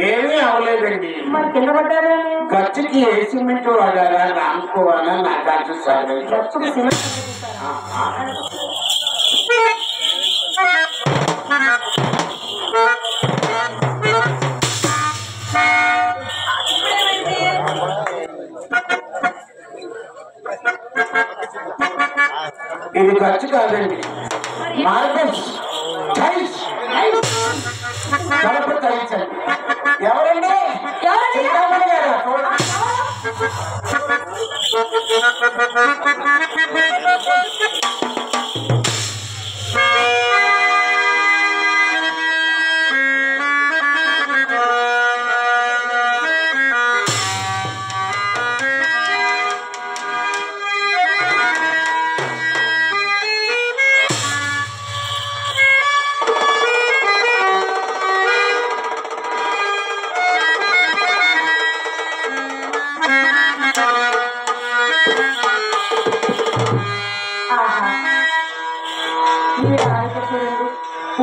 ఏమీ అవలేదండి. మరి కింద పడ్డారా? ఖర్చుకి ఏ సిమెంట్ వాడారా రానుకోవాలా నాకు అర్థం సార్. ఖర్చుకి సిమెంట్ ఇది ఖర్చు కాదండి, మార్బల్స్ టైల్స్ కలప టైల్స్ అండి. ఎవరండి? చింతామణి గారు.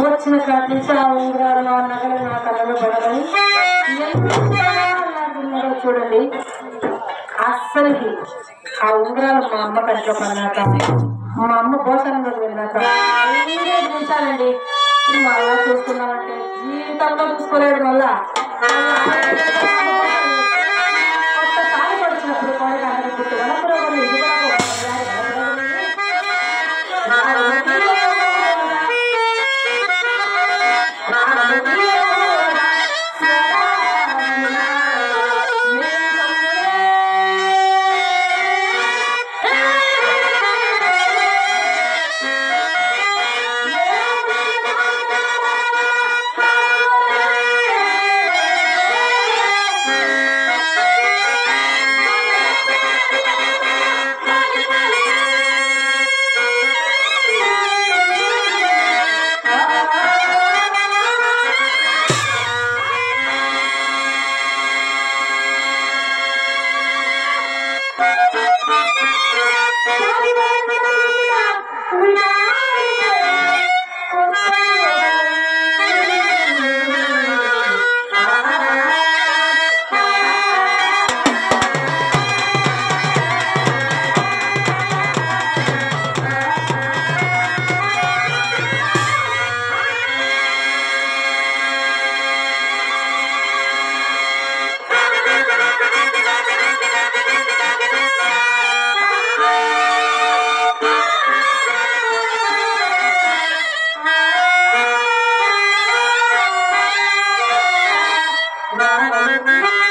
వచ్చిన కాటి నుంచి ఆ ఉంగరాలు ఆ నగలు నా కళ్ళలో పడదని ఎంత చూడండి. అస్సలకి ఆ ఉంగరాలు మా అమ్మ కంట్లో పడినాక, మా అమ్మ భోజనంలోకి వెళ్ళాక చూసానండి. మళ్ళా చూసుకున్నామంటే జీవితంలో చూసుకోలేదు. మళ్ళా ఒక్కసారి పడుతున్నప్పుడు కూడా అందరూ గుర్తు వనపురోగం ఇది Bye.